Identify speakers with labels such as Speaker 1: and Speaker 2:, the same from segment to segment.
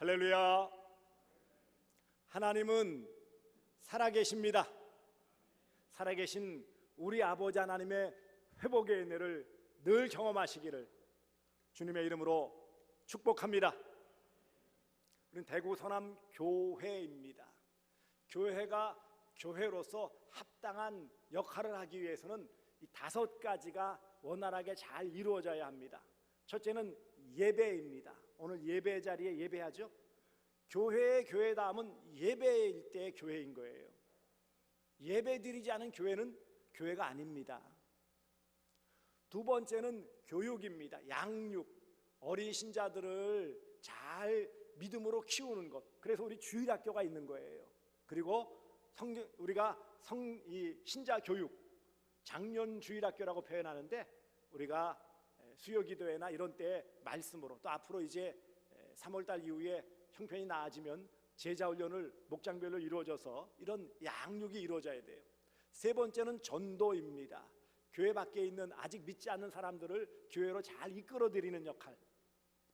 Speaker 1: 할렐루야. 하나님은 살아계십니다. 살아계신 우리 아버지 하나님의 회복의 은혜를 늘 경험하시기를 주님의 이름으로 축복합니다. 우리는 대구 서남 교회입니다. 교회가 교회로서 합당한 역할을 하기 위해서는 이 5가지가 원활하게 잘 이루어져야 합니다. 첫째는 예배입니다. 오늘 예배 자리에 예배하죠. 교회의 교회다움은 예배일 때의 교회인 거예요. 예배 드리지 않은 교회는 교회가 아닙니다. 두 번째는 교육입니다. 양육, 어린 신자들을 잘 믿음으로 키우는 것. 그래서 우리 주일학교가 있는 거예요. 그리고 우리가 신자 교육, 작년 주일학교라고 표현하는데, 우리가 수요기도회나 이런 때 말씀으로, 또 앞으로 이제 3월달 이후에 형편이 나아지면 제자훈련을 목장별로 이루어져서 이런 양육이 이루어져야 돼요. 세 번째는 전도입니다. 교회 밖에 있는 아직 믿지 않는 사람들을 교회로 잘 이끌어들이는 역할,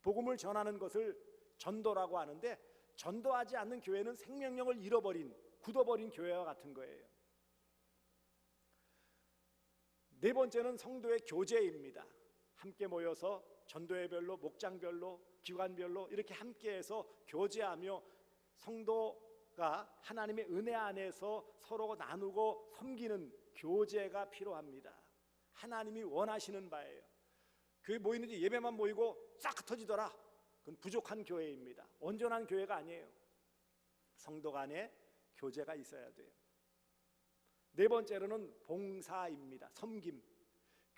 Speaker 1: 복음을 전하는 것을 전도라고 하는데, 전도하지 않는 교회는 생명력을 잃어버린, 굳어버린 교회와 같은 거예요. 네 번째는 성도의 교제입니다. 함께 모여서 전도회별로, 목장별로, 기관별로 이렇게 함께해서 교제하며 성도가 하나님의 은혜 안에서 서로 나누고 섬기는 교제가 필요합니다. 하나님이 원하시는 바예요. 교회 모이는데 예배만 모이고 싹 흩어지더라, 그건 부족한 교회입니다. 온전한 교회가 아니에요. 성도 간에 교제가 있어야 돼요. 네 번째로는 봉사입니다. 섬김.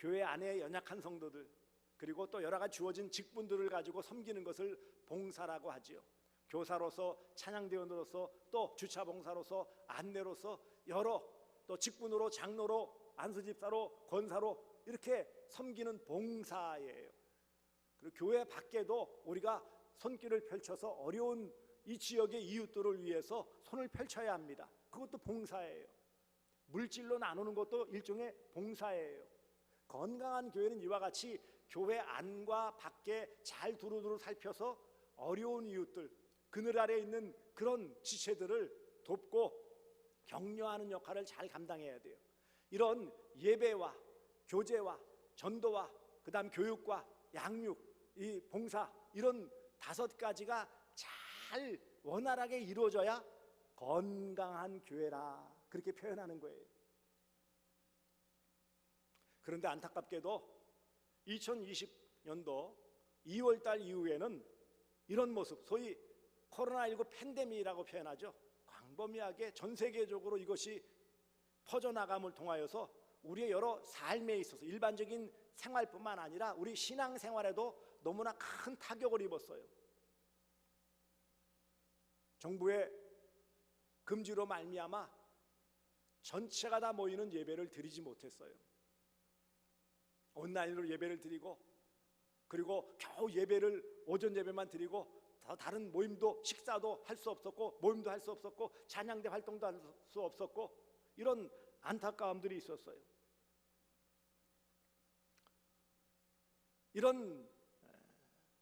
Speaker 1: 교회 안에 연약한 성도들, 그리고 또 여러 가지 주어진 직분들을 가지고 섬기는 것을 봉사라고 하지요. 교사로서, 찬양대원으로서, 또 주차봉사로서, 안내로서, 여러 또 직분으로 장로로, 안수집사로, 권사로 이렇게 섬기는 봉사예요. 그리고 교회 밖에도 우리가 손길을 펼쳐서 어려운 이 지역의 이웃들을 위해서 손을 펼쳐야 합니다. 그것도 봉사예요. 물질로 나누는 것도 일종의 봉사예요. 건강한 교회는 이와 같이 교회 안과 밖에 잘 두루두루 살펴서 어려운 이웃들, 그늘 아래 있는 그런 지체들을 돕고 격려하는 역할을 잘 감당해야 돼요. 이런 예배와 교제와 전도와 그 다음 교육과 양육, 이 봉사, 이런 5가지가 잘 원활하게 이루어져야 건강한 교회라, 그렇게 표현하는 거예요. 그런데 안타깝게도 2020년도 2월달 이후에는 이런 모습, 소위 코로나19 팬데믹이라고 표현하죠. 광범위하게 전 세계적으로 이것이 퍼져나감을 통하여서 우리의 여러 삶에 있어서 일반적인 생활뿐만 아니라 우리 신앙생활에도 너무나 큰 타격을 입었어요. 정부의 금지로 말미암아 전체가 다 모이는 예배를 드리지 못했어요. 온라인으로 예배를 드리고, 그리고 겨우 예배를 오전 예배만 드리고 다른 모임도, 식사도 할 수 없었고, 모임도 할 수 없었고, 찬양대 활동도 할 수 없었고, 이런 안타까움들이 있었어요. 이런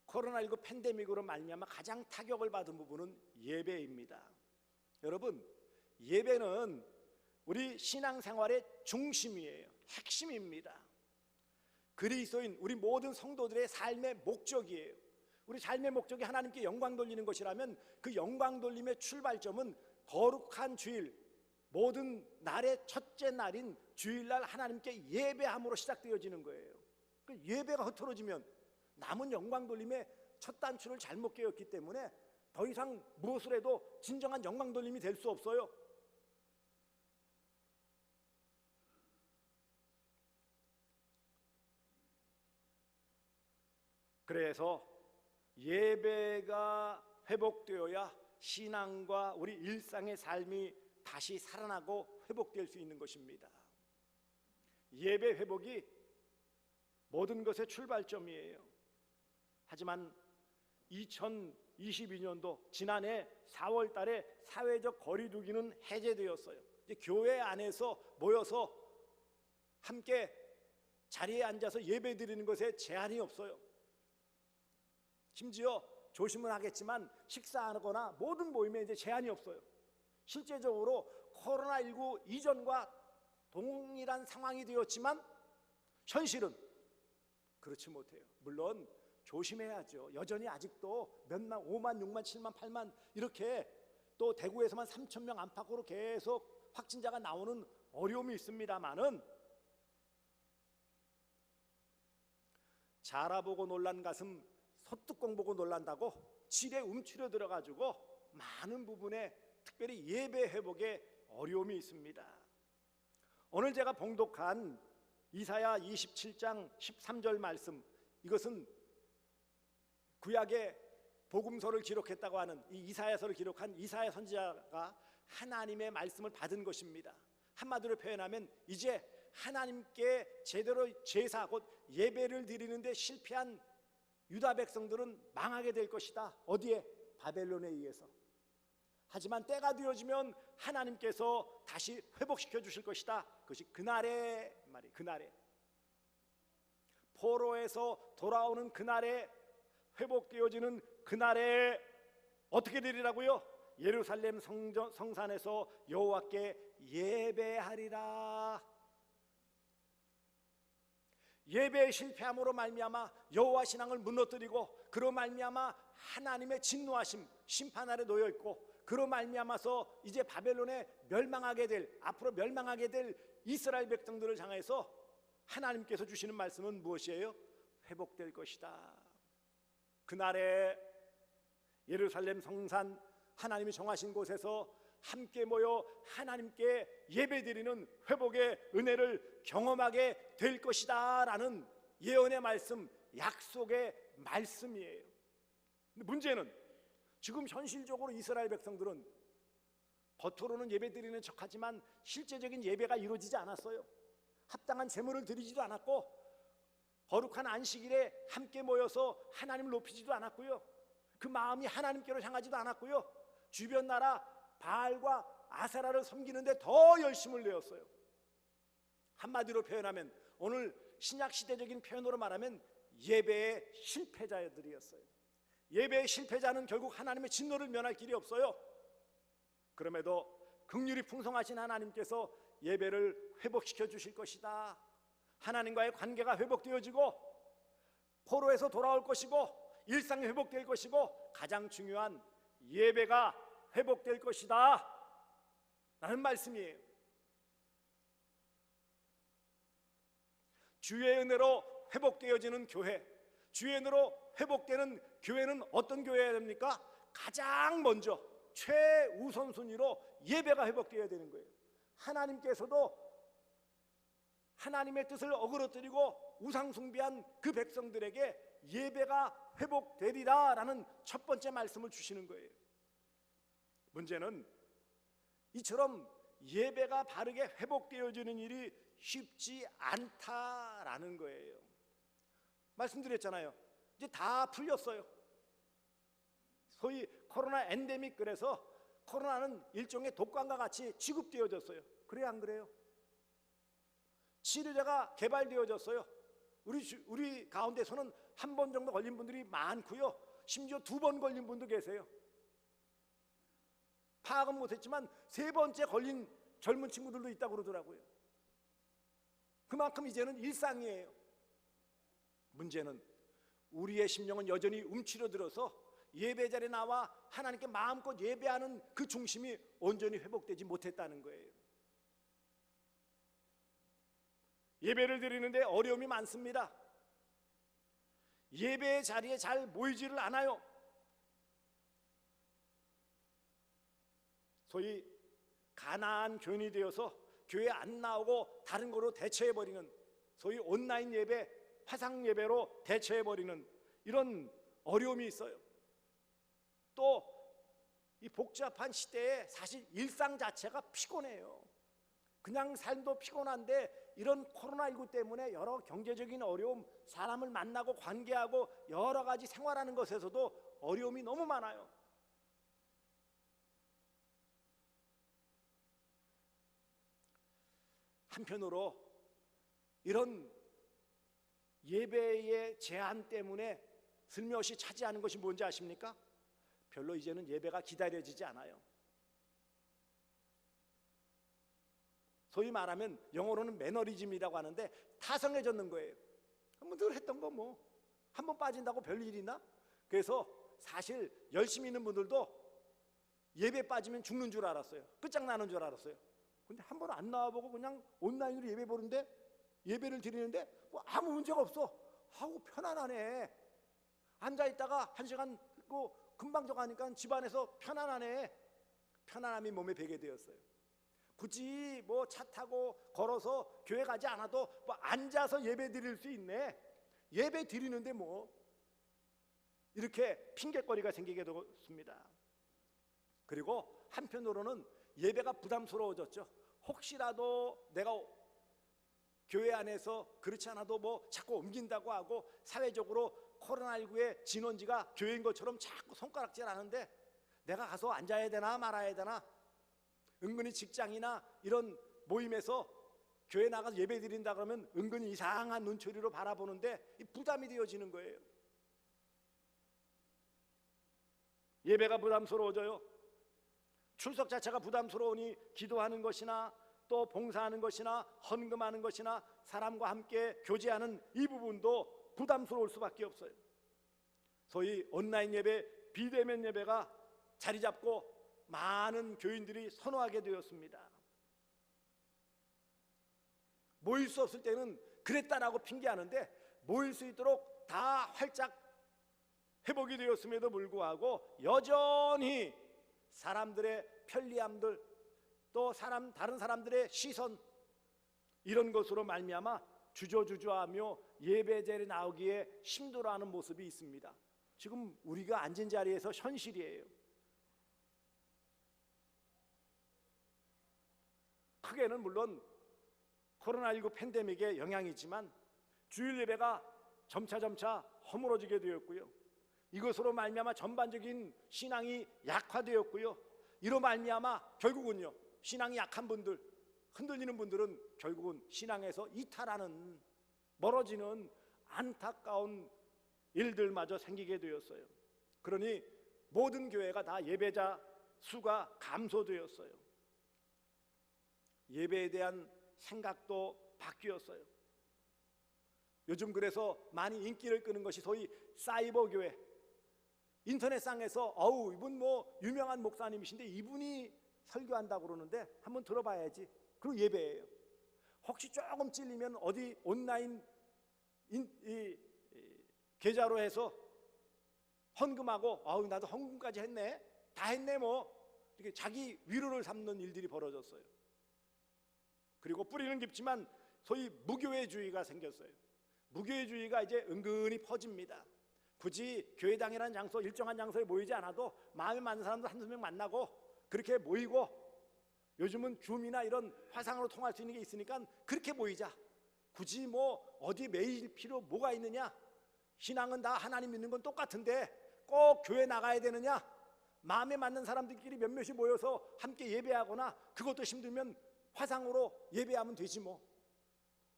Speaker 1: 코로나19 팬데믹으로 말미암아 가장 타격을 받은 부분은 예배입니다. 여러분, 예배는 우리 신앙생활의 중심이에요. 핵심입니다. 그리스도인 우리 모든 성도들의 삶의 목적이에요. 우리 삶의 목적이 하나님께 영광 돌리는 것이라면 그 영광 돌림의 출발점은 거룩한 주일, 모든 날의 첫째 날인 주일날 하나님께 예배함으로 시작되어지는 거예요. 그 예배가 흐트러지면 남은 영광 돌림의 첫 단추를 잘못 깨었기 때문에 더 이상 무엇을 해도 진정한 영광 돌림이 될 수 없어요. 그래서 예배가 회복되어야 신앙과 우리 일상의 삶이 다시 살아나고 회복될 수 있는 것입니다. 예배 회복이 모든 것의 출발점이에요. 하지만 2022년도 지난해 4월 달에 사회적 거리두기는 해제되었어요. 이제 교회 안에서 모여서 함께 자리에 앉아서 예배 드리는 것에 제한이 없어요. 심지어 조심은 하겠지만 식사하거나 모든 모임에 이제 제한이 없어요. 실제적으로 코로나19 이전과 동일한 상황이 되었지만 현실은 그렇지 못해요. 물론 조심해야죠. 여전히 아직도 몇만, 5만, 6만, 7만, 8만 이렇게 또 대구에서만 3천 명 안팎으로 계속 확진자가 나오는 어려움이 있습니다만은 자라보고 놀란 가슴 소뚜껑 보고 놀란다고 질에 움츠려 들어가지고 많은 부분에 특별히 예배 회복에 어려움이 있습니다. 오늘 제가 봉독한 이사야 27장 13절 말씀, 이것은 구약의 복음서를 기록했다고 하는 이 이사야서를 기록한 이사야 선지자가 하나님의 말씀을 받은 것입니다. 한마디로 표현하면 이제 하나님께 제대로 제사 곧 예배를 드리는데 실패한 유다 백성들은 망하게 될 것이다. 어디에? 바벨론에 의해서. 하지만 때가 되어지면 하나님께서 다시 회복시켜 주실 것이다. 그것이 그날의 말이, 그날에 포로에서 돌아오는 그날에 회복되어지는 그날에 어떻게 되리라고요? 예루살렘 성산에서 여호와께 예배하리라. 예배에 실패함으로 말미암아 여호와 신앙을 무너뜨리고 그로 말미암아 하나님의 진노하심 심판 아래 놓여 있고 그로 말미암아서 이제 바벨론에 멸망하게 될, 앞으로 멸망하게 될 이스라엘 백성들을 향해서 하나님께서 주시는 말씀은 무엇이에요? 회복될 것이다. 그날에 예루살렘 성산 하나님이 정하신 곳에서 함께 모여 하나님께 예배드리는 회복의 은혜를 경험하게 될 것이다 라는 예언의 말씀, 약속의 말씀이에요. 근데 문제는 지금 현실적으로 이스라엘 백성들은 겉으로는 예배드리는 척하지만 실제적인 예배가 이루어지지 않았어요. 합당한 제물을 드리지도 않았고 거룩한 안식일에 함께 모여서 하나님을 높이지도 않았고요. 그 마음이 하나님께로 향하지도 않았고요. 주변 나라 바알과 아세라를 섬기는데 더 열심을 내었어요. 한마디로 표현하면 오늘 신약 시대적인 표현으로 말하면 예배의 실패자들이었어요. 예배의 실패자는 결국 하나님의 진노를 면할 길이 없어요. 그럼에도 긍휼이 풍성하신 하나님께서 예배를 회복시켜 주실 것이다. 하나님과의 관계가 회복되어지고 포로에서 돌아올 것이고 일상이 회복될 것이고 가장 중요한 예배가 회복될 것이다 라는 말씀이에요. 주의 은혜로 회복되어지는 교회, 주의 은혜로 회복되는 교회는 어떤 교회여야 됩니까? 가장 먼저 최우선순위로 예배가 회복되어야 되는 거예요. 하나님께서도 하나님의 뜻을 어그러뜨리고 우상숭배한 그 백성들에게 예배가 회복되리라 라는 첫 번째 말씀을 주시는 거예요. 문제는 이처럼 예배가 바르게 회복되어지는 일이 쉽지 않다라는 거예요. 말씀드렸잖아요. 이제 다 풀렸어요. 소위 코로나 엔데믹, 그래서 코로나는 일종의 독감과 같이 취급되어졌어요. 그래요, 안 그래요? 치료제가 개발되어졌어요. 우리 가운데서는 한 번 정도 걸린 분들이 많고요. 심지어 2번 걸린 분도 계세요. 파악은 못했지만 3번째 걸린 젊은 친구들도 있다고 그러더라고요. 그만큼 이제는 일상이에요. 문제는 우리의 심령은 여전히 움츠러들어서 예배 자리에 나와 하나님께 마음껏 예배하는 그 중심이 온전히 회복되지 못했다는 거예요. 예배를 드리는데 어려움이 많습니다. 예배의 자리에 잘 모이지를 않아요. 소위 가난한 교인이 되어서 교회 안 나오고 다른 거로 대체해버리는, 소위 온라인 예배, 화상 예배로 대체해버리는 이런 어려움이 있어요. 또 이 복잡한 시대에 사실 일상 자체가 피곤해요. 그냥 삶도 피곤한데 이런 코로나19 때문에 여러 경제적인 어려움, 사람을 만나고 관계하고 여러 가지 생활하는 것에서도 어려움이 너무 많아요. 한편으로 이런 예배의 제한 때문에 슬며시 차지하는 것이 뭔지 아십니까? 별로 이제는 예배가 기다려지지 않아요. 소위 말하면 영어로는 매너리즘이라고 하는데 타성해졌는 거예요. 한번 늘 했던 거 뭐 한 번 빠진다고 별일이나? 그래서 사실 열심히 있는 분들도 예배 빠지면 죽는 줄 알았어요. 끝장나는 줄 알았어요. 근데 한 번 안 나와보고 그냥 온라인으로 예배 보는데, 예배를 드리는데 뭐 아무 문제가 없어. 아우 편안하네. 앉아있다가 1시간 있고 금방 저가니까 집안에서 편안하네. 편안함이 몸에 배게 되었어요. 굳이 뭐 차 타고 걸어서 교회 가지 않아도 뭐 앉아서 예배 드릴 수 있네. 예배 드리는데 뭐 이렇게 핑계거리가 생기게 되었습니다. 그리고 한편으로는 예배가 부담스러워졌죠. 혹시라도 내가 교회 안에서 그렇지 않아도 뭐 자꾸 옮긴다고 하고 사회적으로 코로나19의 진원지가 교회인 것처럼 자꾸 손가락질하는데 내가 가서 앉아야 되나 말아야 되나. 은근히 직장이나 이런 모임에서 교회 나가서 예배 드린다 그러면 은근히 이상한 눈초리로 바라보는데 부담이 되어지는 거예요. 예배가 부담스러워져요. 출석 자체가 부담스러우니 기도하는 것이나 또 봉사하는 것이나 헌금하는 것이나 사람과 함께 교제하는 이 부분도 부담스러울 수밖에 없어요. 소위 온라인 예배, 비대면 예배가 자리 잡고 많은 교인들이 선호하게 되었습니다. 모일 수 없을 때는 그랬다라고 핑계하는데 모일 수 있도록 다 활짝 회복이 되었음에도 불구하고 여전히 사람들의 편리함들, 또 다른 사람들의 시선, 이런 것으로 말미암아 주저주저하며 예배자리에 나오기에 힘들어하는 모습이 있습니다. 지금 우리가 앉은 자리에서 현실이에요. 크게는 물론 코로나19 팬데믹의 영향이지만 주일 예배가 점차 허물어지게 되었고요. 이것으로 말미암아 전반적인 신앙이 약화되었고요. 이로 말미암아 결국은요, 신앙이 약한 분들, 흔들리는 분들은 결국은 신앙에서 이탈하는, 멀어지는 안타까운 일들마저 생기게 되었어요. 그러니 모든 교회가 다 예배자 수가 감소되었어요. 예배에 대한 생각도 바뀌었어요. 요즘 그래서 많이 인기를 끄는 것이 소위 사이버 교회. 인터넷상에서 이분 뭐 유명한 목사님이신데 이분이 설교한다고 그러는데 한번 들어봐야지. 그리고 예배예요. 혹시 조금 찔리면 어디 온라인 계좌로 해서 헌금하고 나도 헌금까지 했네, 다 했네, 뭐 이렇게 자기 위로를 삼는 일들이 벌어졌어요. 그리고 뿌리는 깊지만 소위 무교회주의가 생겼어요. 무교회주의가 이제 은근히 퍼집니다. 굳이 교회당이라는 장소, 일정한 장소에 모이지 않아도 마음에 맞는 사람들 한두 명 만나고 그렇게 모이고, 요즘은 줌이나 이런 화상으로 통할 수 있는 게 있으니까 그렇게 모이자. 굳이 뭐 어디 매일 필요 뭐가 있느냐. 신앙은 다 하나님 믿는 건 똑같은데 꼭 교회 나가야 되느냐. 마음에 맞는 사람들끼리 몇몇이 모여서 함께 예배하거나 그것도 힘들면 화상으로 예배하면 되지 뭐.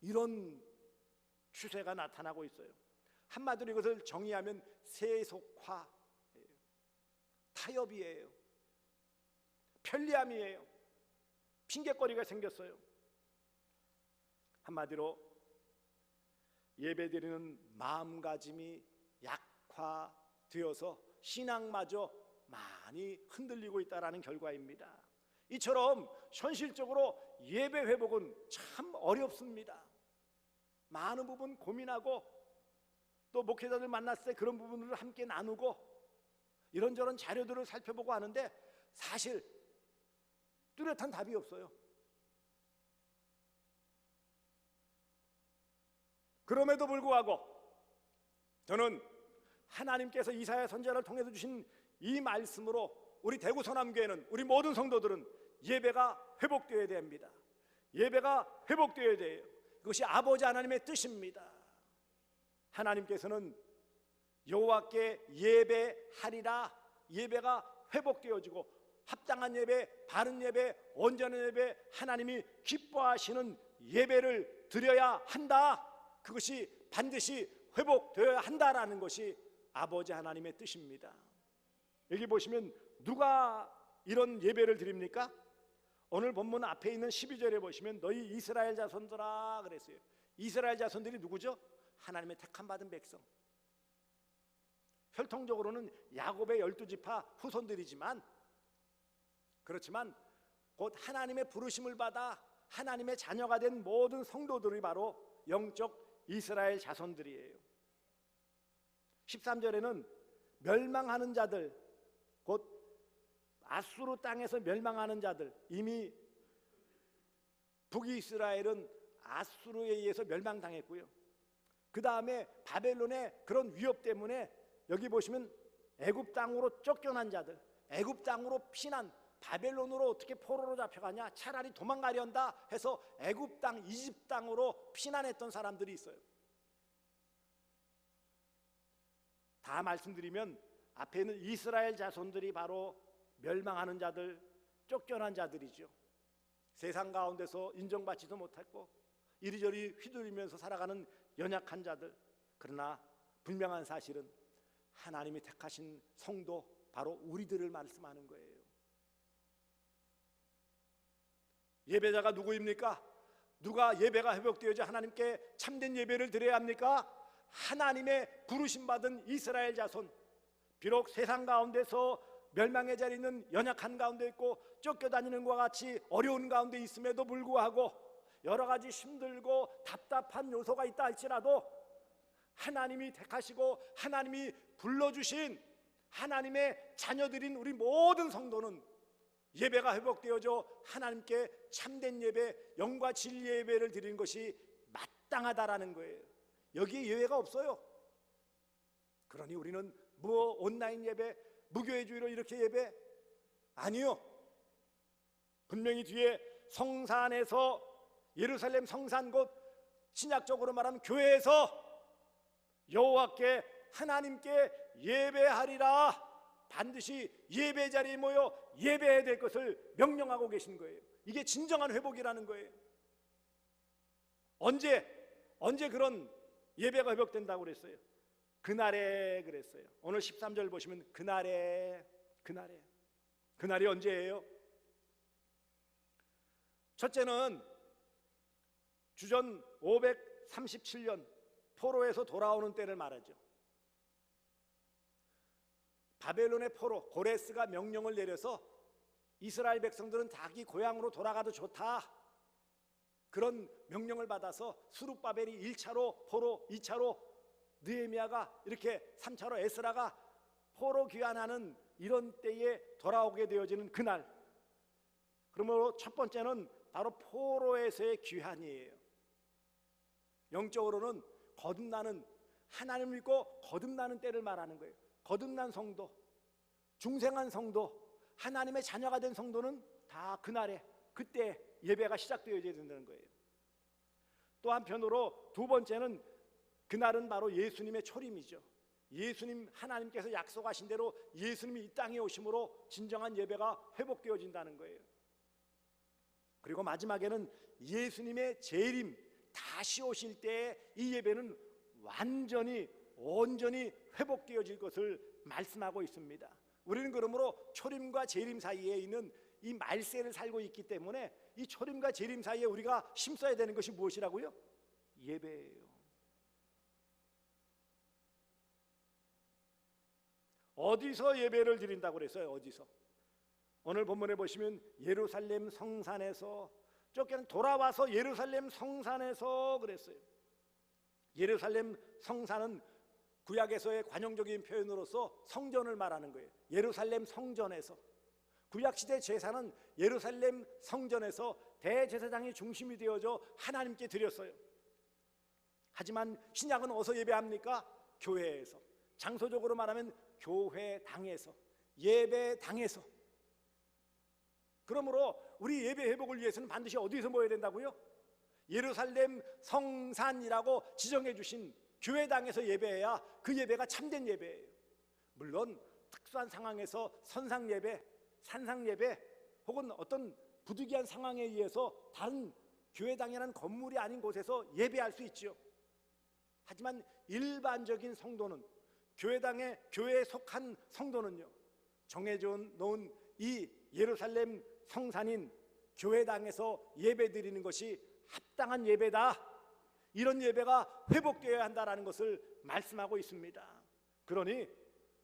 Speaker 1: 이런 추세가 나타나고 있어요. 한마디로 이것을 정의하면 세속화, 타협이에요. 편리함이에요. 핑계거리가 생겼어요. 한마디로 예배드리는 마음가짐이 약화되어서 신앙마저 많이 흔들리고 있다는 결과입니다. 이처럼 현실적으로 예배 회복은 참 어렵습니다. 많은 부분 고민하고 또 목회자들 만났을 때 그런 부분들을 함께 나누고 이런저런 자료들을 살펴보고 하는데 사실 뚜렷한 답이 없어요. 그럼에도 불구하고 저는 하나님께서 이사야 선지자를 통해서 주신 이 말씀으로 우리 대구 서남교회는, 우리 모든 성도들은 예배가 회복되어야 됩니다. 예배가 회복되어야 돼요. 그것이 아버지 하나님의 뜻입니다. 하나님께서는 여호와께 예배하리라. 예배가 회복되어지고 합당한 예배, 바른 예배, 온전한 예배, 하나님이 기뻐하시는 예배를 드려야 한다. 그것이 반드시 회복되어야 한다라는 것이 아버지 하나님의 뜻입니다. 여기 보시면 누가 이런 예배를 드립니까? 오늘 본문 앞에 있는 12절에 보시면 너희 이스라엘 자손들아 그랬어요. 이스라엘 자손들이 누구죠? 하나님의 택함 받은 백성. 혈통적으로는 야곱의 12지파 후손들이지만, 그렇지만 곧 하나님의 부르심을 받아 하나님의 자녀가 된 모든 성도들이 바로 영적 이스라엘 자손들이에요. 13절에는 멸망하는 자들, 곧 아수르 땅에서 멸망하는 자들, 이미 북이스라엘은 아수르에 의해서 멸망당했고요. 그 다음에 바벨론의 그런 위협 때문에 여기 보시면 애굽 땅으로 쫓겨난 자들, 애굽 땅으로 피난, 바벨론으로 어떻게 포로로 잡혀가냐, 차라리 도망가련다 해서 애굽 땅, 이집 땅으로 피난했던 사람들이 있어요. 다 말씀드리면 앞에 있는 이스라엘 자손들이 바로 멸망하는 자들, 쫓겨난 자들이죠. 세상 가운데서 인정받지도 못했고 이리저리 휘둘리면서 살아가는 연약한 자들. 그러나 분명한 사실은 하나님이 택하신 성도, 바로 우리들을 말씀하는 거예요. 예배자가 누구입니까? 누가 예배가 회복되어져 하나님께 참된 예배를 드려야 합니까? 하나님의 부르심 받은 이스라엘 자손. 비록 세상 가운데서 멸망의 자리에 있는 연약한 가운데 있고 쫓겨다니는 것과 같이 어려운 가운데 있음에도 불구하고 여러 가지 힘들고 답답한 요소가 있다 할지라도 하나님이 택하시고 하나님이 불러주신 하나님의 자녀들인 우리 모든 성도는 예배가 회복되어져 하나님께 참된 예배, 영과 진리의 예배를 드리는 것이 마땅하다라는 거예요. 여기에 예외가 없어요. 그러니 우리는 뭐 온라인 예배, 무교회주의로 이렇게 예배? 아니요. 분명히 뒤에 성산에서, 예루살렘 성산, 곧 신약적으로 말하면 교회에서 여호와께 하나님께 예배하리라, 반드시 예배 자리에 모여 예배해야 될 것을 명령하고 계신 거예요. 이게 진정한 회복이라는 거예요. 언제 그런 예배가 회복된다고 그랬어요? 그날에 그랬어요. 오늘 13절 보시면 그날이 언제예요? 첫째는 주전 537년 포로에서 돌아오는 때를 말하죠. 바벨론의 포로 고레스가 명령을 내려서 이스라엘 백성들은 자기 고향으로 돌아가도 좋다, 그런 명령을 받아서 스룹바벨이 1차로 포로, 2차로 느헤미야가, 이렇게 3차로 에스라가 포로 귀환하는 이런 때에 돌아오게 되어지는 그날. 그러므로 첫 번째는 바로 포로에서의 귀환이에요. 영적으로는 거듭나는, 하나님을 믿고 거듭나는 때를 말하는 거예요. 거듭난 성도, 중생한 성도, 하나님의 자녀가 된 성도는 다 그날에, 그때 예배가 시작되어야 된다는 거예요. 또 한편으로 두 번째는 그날은 바로 예수님의 초림이죠. 예수님, 하나님께서 약속하신 대로 예수님이 이 땅에 오심으로 진정한 예배가 회복되어진다는 거예요. 그리고 마지막에는 예수님의 재림, 다시 오실 때 이 예배는 완전히 온전히 회복되어질 것을 말씀하고 있습니다. 우리는 그러므로 초림과 재림 사이에 있는 이 말세를 살고 있기 때문에 이 초림과 재림 사이에 우리가 심써야 되는 것이 무엇이라고요? 예배예요. 어디서 예배를 드린다고 그랬어요? 어디서? 오늘 본문에 보시면 예루살렘 성산에서, 쫓겨난 돌아와서 예루살렘 성산에서 그랬어요. 예루살렘 성산은 구약에서의 관용적인 표현으로서 성전을 말하는 거예요. 예루살렘 성전에서. 구약시대 제사는 예루살렘 성전에서 대제사장이 중심이 되어져 하나님께 드렸어요. 하지만 신약은 어디서 예배합니까? 교회에서. 장소적으로 말하면 교회당에서, 예배당에서. 그러므로 우리 예배 회복을 위해서는 반드시 어디서 모여야 된다고요? 예루살렘 성산이라고 지정해 주신 교회당에서 예배해야 그 예배가 참된 예배예요. 물론 특수한 상황에서 선상 예배, 산상 예배, 혹은 어떤 부득이한 상황에 의해서 다른 교회당이라는 건물이 아닌 곳에서 예배할 수 있죠. 하지만 일반적인 성도는, 교회에 속한 성도는요, 정해져 놓은 이 예루살렘 성산인 교회당에서 예배드리는 것이 합당한 예배다, 이런 예배가 회복되어야 한다라는 것을 말씀하고 있습니다. 그러니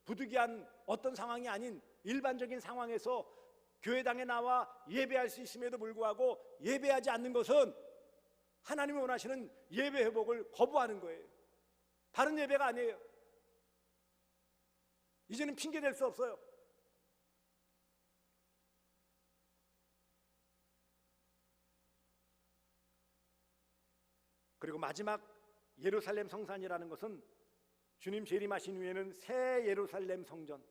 Speaker 1: 부득이한 어떤 상황이 아닌 일반적인 상황에서 교회당에 나와 예배할 수 있음에도 불구하고 예배하지 않는 것은 하나님이 원하시는 예배 회복을 거부하는 거예요. 바른 예배가 아니에요. 이제는 핑계 댈 수 없어요. 그리고 마지막 예루살렘 성산이라는 것은 주님 재림하신 후에는 새 예루살렘 성전,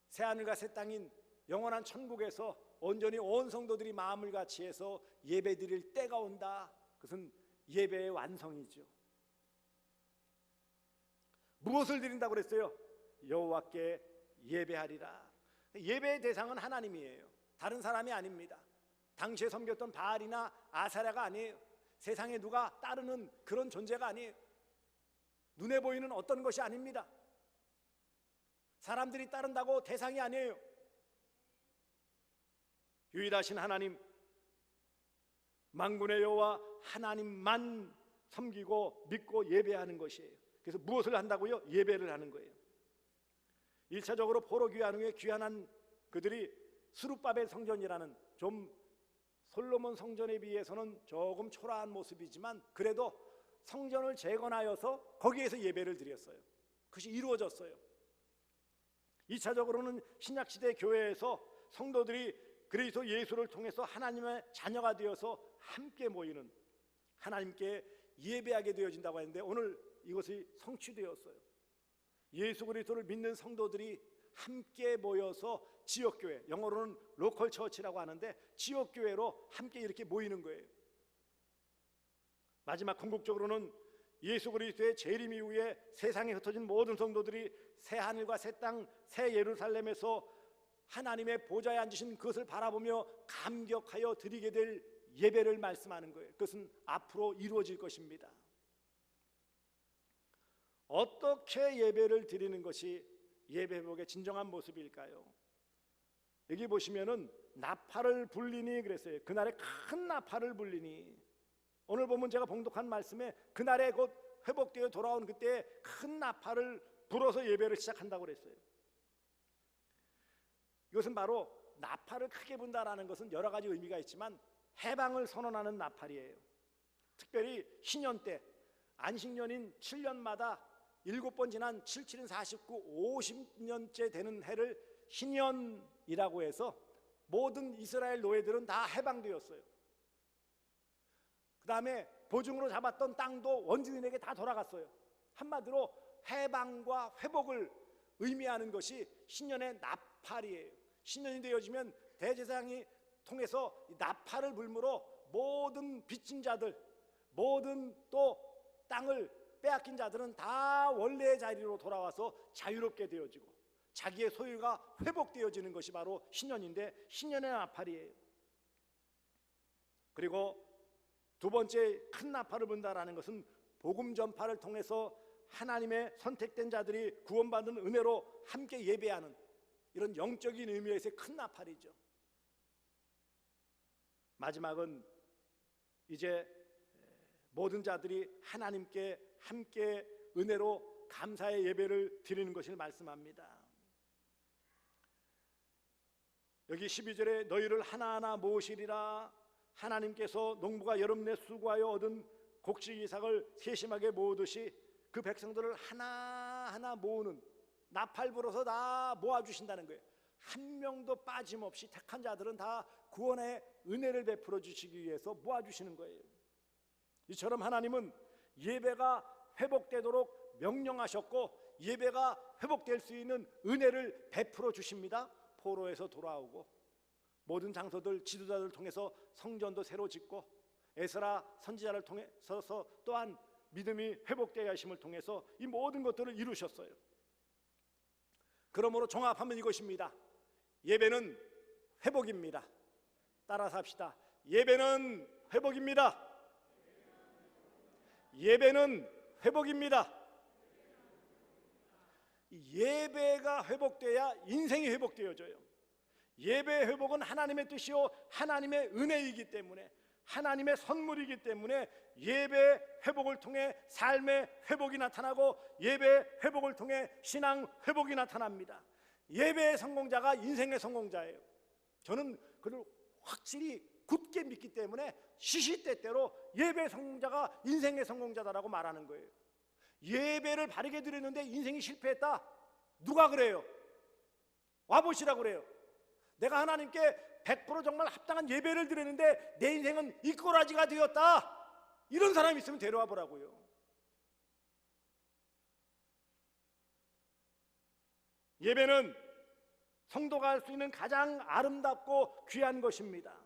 Speaker 1: 새 하늘과 새 땅인 영원한 천국에서 온전히 온 성도들이 마음을 같이해서 예배드릴 때가 온다. 그것은 예배의 완성이죠. 무엇을 드린다고 그랬어요? 여호와께 예배하리라. 예배의 대상은 하나님이에요. 다른 사람이 아닙니다. 당시에 섬겼던 바알이나 아사랴가 아니에요. 세상에 누가 따르는 그런 존재가 아니에요. 눈에 보이는 어떤 것이 아닙니다. 사람들이 따른다고 대상이 아니에요. 유일하신 하나님, 만군의 여호와 하나님만 섬기고 믿고 예배하는 것이에요. 그래서 무엇을 한다고요? 예배를 하는 거예요. 1차적으로 포로 귀환 후에 귀환한 그들이 스룹바벨 성전이라는, 좀 솔로몬 성전에 비해서는 조금 초라한 모습이지만 그래도 성전을 재건하여서 거기에서 예배를 드렸어요. 그것이 이루어졌어요. 2차적으로는 신약시대 교회에서 성도들이 그리스도 예수를 통해서 하나님의 자녀가 되어서 함께 모이는, 하나님께 예배하게 되어진다고 하는데 오늘 이것이 성취되었어요. 예수 그리스도를 믿는 성도들이 함께 모여서 지역교회, 영어로는 로컬 처치라고 하는데 지역교회로 함께 이렇게 모이는 거예요. 마지막 궁극적으로는 예수 그리스도의 재림 이후에 세상에 흩어진 모든 성도들이 새 하늘과 새 땅, 새 예루살렘에서 하나님의 보좌에 앉으신 그것을 바라보며 감격하여 드리게 될 예배를 말씀하는 거예요. 그것은 앞으로 이루어질 것입니다. 어떻게 예배를 드리는 것이 예배 회복의 진정한 모습일까요? 여기 보시면은 나팔을 불리니 그랬어요. 그날에 큰 나팔을 불리니. 오늘 보면 제가 봉독한 말씀에 그날에 곧 회복되어 돌아온 그때 큰 나팔을 불어서 예배를 시작한다고 그랬어요. 이것은 바로 나팔을 크게 분다라는 것은 여러 가지 의미가 있지만 해방을 선언하는 나팔이에요. 특별히 신년 때, 안식년인 7년마다 7번 지난 7, 7은 49, 50년째 되는 해를 신년이라고 해서 모든 이스라엘 노예들은 다 해방되었어요. 그 다음에 보증으로 잡았던 땅도 원주민에게 다 돌아갔어요. 한마디로 해방과 회복을 의미하는 것이 신년의 나팔이에요. 신년이 되어지면 대제사장이 통해서 나팔을 불므로 모든 빚진 자들, 모든 또 땅을 빼앗긴 자들은 다 원래의 자리로 돌아와서 자유롭게 되어지고 자기의 소유가 회복되어지는 것이 바로 신년인데 신년의 나팔이에요. 그리고 두 번째 큰 나팔을 분다라는 것은 복음 전파를 통해서 하나님의 선택된 자들이 구원받은 은혜로 함께 예배하는 이런 영적인 의미에서의 큰 나팔이죠. 마지막은 이제 모든 자들이 하나님께 함께 은혜로 감사의 예배를 드리는 것을 말씀합니다. 여기 12절에 너희를 하나하나 모으시리라. 하나님께서 농부가 여름내 수고하여 얻은 곡식 이삭을 세심하게 모으듯이 그 백성들을 하나하나 모으는, 나팔 불어서 다 모아주신다는 거예요. 한 명도 빠짐없이 택한 자들은 다 구원의 은혜를 베풀어 주시기 위해서 모아주시는 거예요. 이처럼 하나님은 예배가 회복되도록 명령하셨고 예배가 회복될 수 있는 은혜를 베풀어 주십니다. 포로에서 돌아오고 모든 장소들, 지도자들을 통해서 성전도 새로 짓고 에스라 선지자를 통해서 또한 믿음이 회복되어야 하심을 통해서 이 모든 것들을 이루셨어요. 그러므로 종합하면 이것입니다. 예배는 회복입니다. 따라서 합시다. 예배는 회복입니다. 예배는 회복입니다. 예배가 회복돼야 인생이 회복되어져요. 예배의 회복은 하나님의 뜻이요 하나님의 은혜이기 때문에, 하나님의 선물이기 때문에 예배 회복을 통해 삶의 회복이 나타나고 예배 회복을 통해 신앙 회복이 나타납니다. 예배의 성공자가 인생의 성공자예요. 저는 그를 확실히 굳게 믿기 때문에 시시때때로 예배의 성공자가 인생의 성공자다라고 말하는 거예요. 예배를 바르게 드렸는데 인생이 실패했다? 누가 그래요? 와보시라고 그래요. 내가 하나님께 100% 정말 합당한 예배를 드렸는데 내 인생은 이꼬라지가 되었다, 이런 사람이 있으면 데려와 보라고요. 예배는 성도가 할 수 있는 가장 아름답고 귀한 것입니다.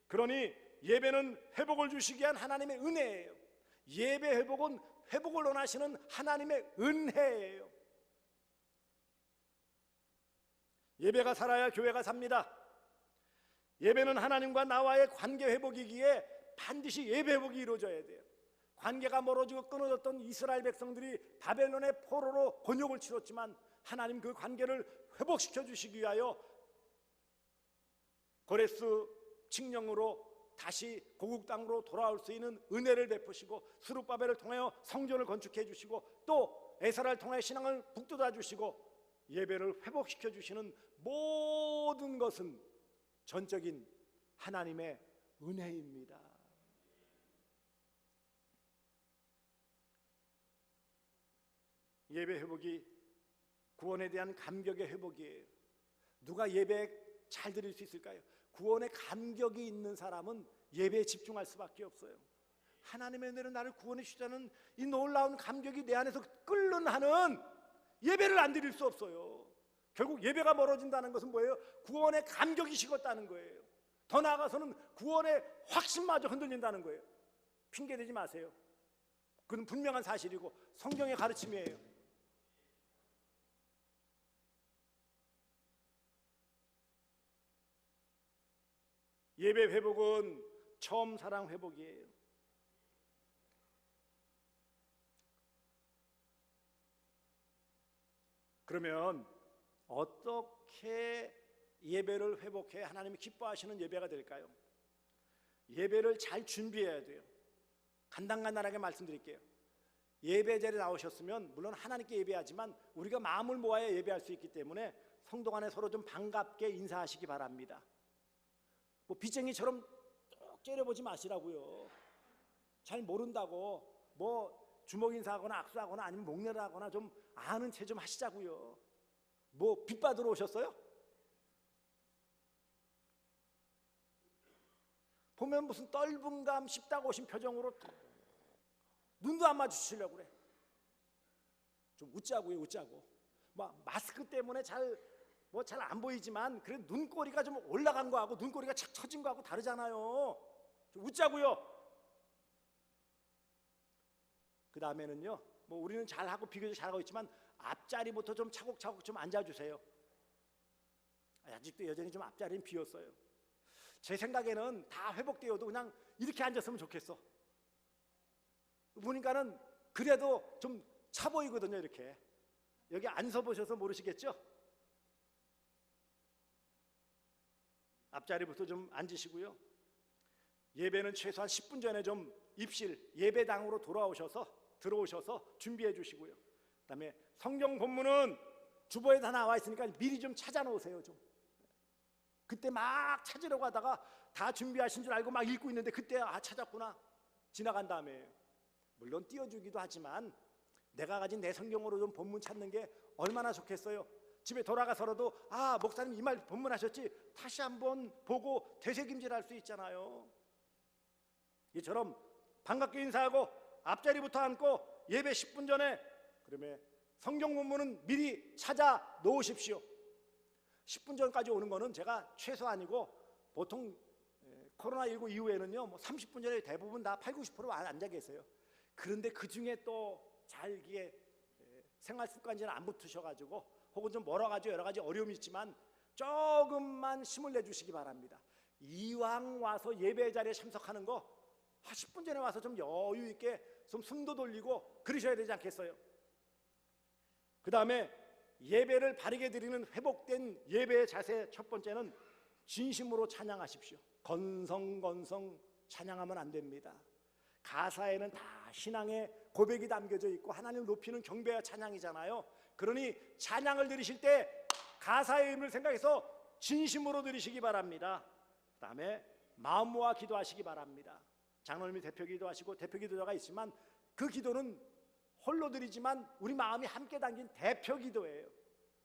Speaker 1: 그러니 예배는 회복을 주시기 위한 하나님의 은혜예요. 예배 회복은 회복을 원하시는 하나님의 은혜예요. 예배가 살아야 교회가 삽니다. 예배는 하나님과 나와의 관계 회복이기에 반드시 예배 회복이 이루어져야 돼요. 관계가 멀어지고 끊어졌던 이스라엘 백성들이 바벨론의 포로로 곤욕을 치렀지만 하나님 그 관계를 회복시켜 주시기 위하여 고레스 칙령으로 다시 고국 땅으로 돌아올 수 있는 은혜를 베푸시고, 스룹바벨을 통하여 성전을 건축해 주시고, 또 에스라를 통하여 신앙을 북돋아 주시고, 예배를 회복시켜 주시는 모든 것은 전적인 하나님의 은혜입니다. 예배 회복이 구원에 대한 감격의 회복이에요. 누가 예배 잘 드릴 수 있을까요? 구원의 감격이 있는 사람은 예배에 집중할 수밖에 없어요. 하나님의 은혜로 나를 구원해 주시다는 이 놀라운 감격이 내 안에서 끓는 한은 예배를 안 드릴 수 없어요. 결국 예배가 멀어진다는 것은 뭐예요? 구원의 감격이 식었다는 거예요. 더 나아가서는 구원의 확신마저 흔들린다는 거예요. 핑계대지 마세요. 그건 분명한 사실이고 성경의 가르침이에요. 예배 회복은 처음 사랑 회복이에요. 그러면 어떻게 예배를 회복해 하나님이 기뻐하시는 예배가 될까요? 예배를 잘 준비해야 돼요. 간단하게 말씀드릴게요. 예배 자리에 나오셨으면 물론 하나님께 예배하지만 우리가 마음을 모아야 예배할 수 있기 때문에 성도 간에 서로 좀 반갑게 인사하시기 바랍니다. 뭐 빚쟁이처럼 쭉 째려보지 마시라고요. 잘 모른다고 뭐 주먹 인사하거나 악수하거나 아니면 목례를 하거나 좀 아는 체 좀 하시자고요. 뭐 빚 받으러 오셨어요? 보면 무슨 떨분감 씹다가 오신 표정으로 눈도 안 마주치려고 그래. 좀 웃자고요, 웃자고. 뭐 마스크 때문에 잘 안 보이지만 그래도 눈꼬리가 좀 올라간 거하고 눈꼬리가 착 처진 거하고 다르잖아요. 좀 웃자고요. 그 다음에는요, 뭐 우리는 잘하고 비교적 잘하고 있지만 앞자리부터 좀 차곡차곡 좀 앉아주세요. 아직도 여전히 좀 앞자리는 비었어요. 제 생각에는 다 회복되어도 그냥 이렇게 앉았으면 좋겠어. 보니까는 그래도 좀 차 보이거든요. 이렇게 여기 안 서보셔서 모르시겠죠? 앞자리부터 좀 앉으시고요. 예배는 최소한 10분 전에 좀 입실 예배당으로 들어오셔서 준비해 주시고요. 그다음에 성경 본문은 주보에 다 나와 있으니까 미리 좀 찾아 놓으세요. 좀 그때 막 찾으려고 하다가 다 준비하신 줄 알고 막 읽고 있는데 그때 찾았구나 지나간 다음에, 물론 띄워주기도 하지만 내가 가진 내 성경으로 좀 본문 찾는 게 얼마나 좋겠어요. 집에 돌아가서라도 목사님 이 말 본문하셨지, 다시 한번 보고 되새김질할 수 있잖아요. 이처럼 반갑게 인사하고 앞자리부터 앉고 예배 10분 전에, 그러면 성경 본문은 미리 찾아 놓으십시오. 10분 전까지 오는 거는 제가 최소한이고, 보통 코로나19 이후에는요, 뭐 30분 전에 대부분 다 80-90% 앉아 계세요. 그런데 그 중에 또 잘 이게 생활 습관지는 안 붙으셔가지고 혹은 좀 멀어가지고 여러 가지 어려움이 있지만 조금만 힘을 내주시기 바랍니다. 이왕 와서 예배 자리에 참석하는 거 10분 전에 와서 좀 여유 있게 좀 숨도 돌리고 그러셔야 되지 않겠어요? 그 다음에 예배를 바르게 드리는 회복된 예배의 자세 첫 번째는 진심으로 찬양하십시오. 건성건성 찬양하면 안 됩니다. 가사에는 다 신앙의 고백이 담겨져 있고 하나님을 높이는 경배와 찬양이잖아요. 그러니 찬양을 드리실 때 가사의 의미를 생각해서 진심으로 드리시기 바랍니다. 그 다음에 마음 모아 기도하시기 바랍니다. 장로님이 대표 기도하시고 대표 기도자가 있지만 그 기도는 홀로 드리지만 우리 마음이 함께 담긴 대표 기도예요.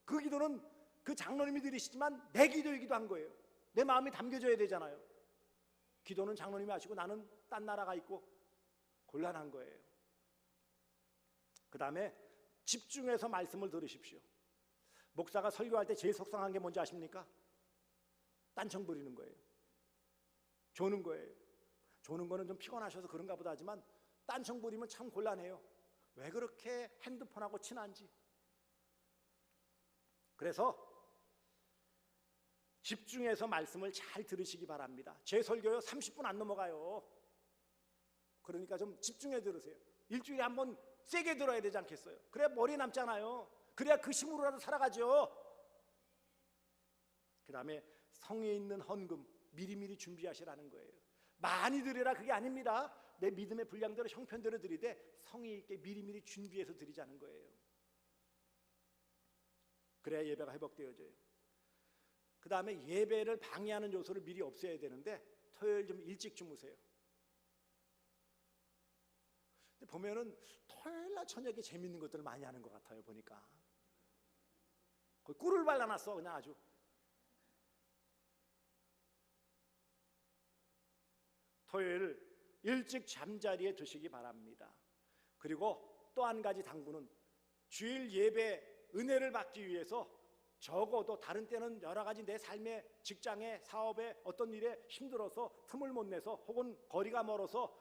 Speaker 1: 그 기도는 그 장로님이 드리시지만 내 기도이기도 한 거예요. 내 마음이 담겨져야 되잖아요. 기도는 장로님이 하시고 나는 딴 나라가 있고 곤란한 거예요. 그 다음에 집중해서 말씀을 들으십시오. 목사가 설교할 때 제일 속상한 게 뭔지 아십니까? 딴청 부리는 거예요. 조는 거예요. 조는 거는 좀 피곤하셔서 그런가 보다 하지만 딴청 부리면 참 곤란해요. 왜 그렇게 핸드폰하고 친한지. 그래서 집중해서 말씀을 잘 들으시기 바랍니다. 제 설교요 30분 안 넘어가요. 그러니까 좀 집중해 들으세요. 일주일에 한 번 세게 들어야 되지 않겠어요? 그래야 머리 남잖아요. 그래야 그 힘으로라도 살아가죠. 그 다음에 성에 있는 헌금 미리미리 준비하시라는 거예요. 많이 드리라 그게 아닙니다. 내 믿음의 분량대로 형편대로 드리되 성의 있게 미리미리 준비해서 드리자는 거예요. 그래야 예배가 회복되어져요. 그 다음에 예배를 방해하는 요소를 미리 없애야 되는데 토요일 좀 일찍 주무세요. 근데 보면은 토요일날 저녁에 재밌는 것들을 많이 하는 것 같아요. 보니까 거의 꿀을 발라놨어 그냥 아주. 토요일 일찍 잠자리에 드시기 바랍니다. 그리고 또 한 가지 당부는 주일 예배 은혜를 받기 위해서 적어도 다른 때는 여러 가지 내 삶의 직장에 사업에 어떤 일에 힘들어서 틈을 못 내서 혹은 거리가 멀어서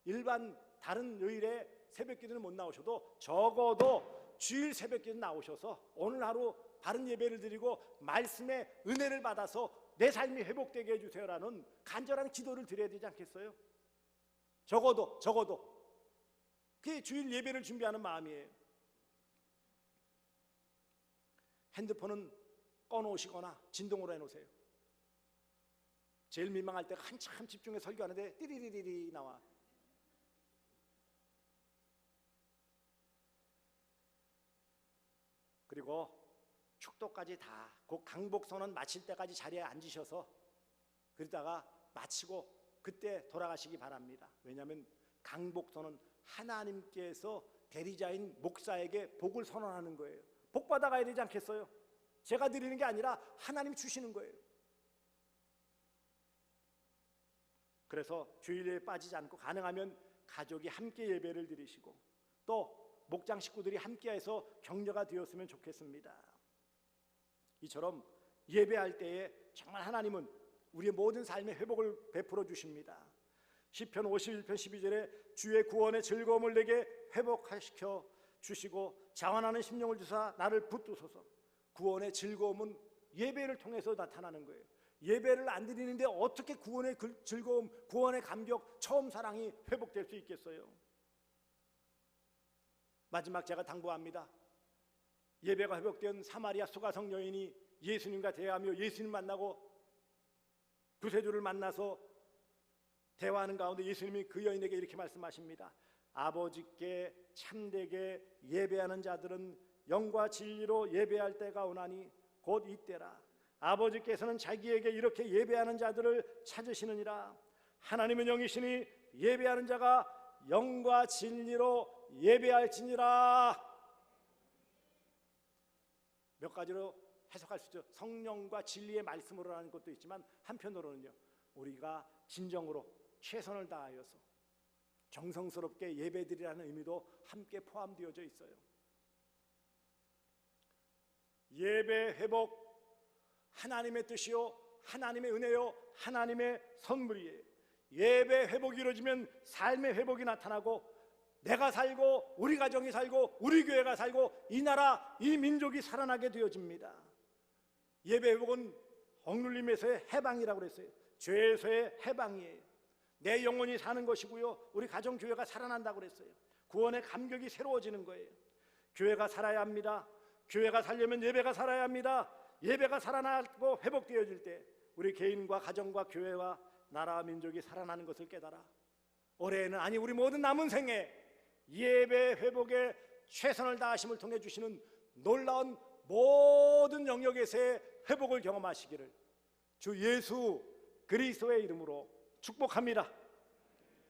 Speaker 1: 일반 다른 요일에 새벽 기도는 못 나오셔도 적어도 주일 새벽 기도 나오셔서 오늘 하루 바른 예배를 드리고 말씀의 은혜를 받아서 내 삶이 회복되게 해주세요라는 간절한 기도를 드려야 되지 않겠어요? 적어도 그게 주일 예배를 준비하는 마음이에요. 핸드폰은 꺼놓으시거나 진동으로 해놓으세요. 제일 민망할 때가 한참 집중해 설교하는데 띠리리리리 나와. 그리고 축도까지 다 그 강복선언 마칠 때까지 자리에 앉으셔서 그러다가 마치고 그때 돌아가시기 바랍니다. 왜냐하면 강복선언 하나님께서 대리자인 목사에게 복을 선언하는 거예요. 복 받아가야 되지 않겠어요? 제가 드리는 게 아니라 하나님이 주시는 거예요. 그래서 주일에 빠지지 않고 가능하면 가족이 함께 예배를 드리시고 또 목장 식구들이 함께해서 격려가 되었으면 좋겠습니다. 이처럼 예배할 때에 정말 하나님은 우리의 모든 삶의 회복을 베풀어 주십니다. 시편 51편 12절에 주의 구원의 즐거움을 내게 회복시켜 주시고 자원하는 심령을 주사 나를 붙드소서. 구원의 즐거움은 예배를 통해서 나타나는 거예요. 예배를 안 드리는데 어떻게 구원의 즐거움, 구원의 감격, 처음 사랑이 회복될 수 있겠어요? 마지막 제가 당부합니다. 예배가 회복된 사마리아 수가성 여인이 예수님과 대화하며 예수님 만나고 구세주를 만나서 대화하는 가운데 예수님이 그 여인에게 이렇게 말씀하십니다. 아버지께 참되게 예배하는 자들은 영과 진리로 예배할 때가 오나니 곧 이때라. 아버지께서는 자기에게 이렇게 예배하는 자들을 찾으시느니라. 하나님은 영이시니 예배하는 자가 영과 진리로 예배할지니라. 몇 가지로 해석할 수 있죠. 성령과 진리의 말씀으로 하는 것도 있지만 한편으로는요, 우리가 진정으로 최선을 다하여서 정성스럽게 예배드리라는 의미도 함께 포함되어져 있어요. 예배 회복, 하나님의 뜻이요, 하나님의 은혜요, 하나님의 선물이에요. 예배 회복이 이루어지면 삶의 회복이 나타나고 내가 살고 우리 가정이 살고 우리 교회가 살고 이 나라 이 민족이 살아나게 되어집니다. 예배 회복은 억눌림에서의 해방이라고 그랬어요. 죄에서의 해방이에요. 내 영혼이 사는 것이고요, 우리 가정교회가 살아난다고 그랬어요. 구원의 감격이 새로워지는 거예요. 교회가 살아야 합니다. 교회가 살려면 예배가 살아야 합니다. 예배가 살아나고 회복되어질 때 우리 개인과 가정과 교회와 나라와 민족이 살아나는 것을 깨달아 올해에는, 아니 우리 모든 남은 생에 예배 회복에 최선을 다하심을 통해 주시는 놀라운 모든 영역에서의 회복을 경험하시기를 주 예수 그리스도의 이름으로 축복합니다.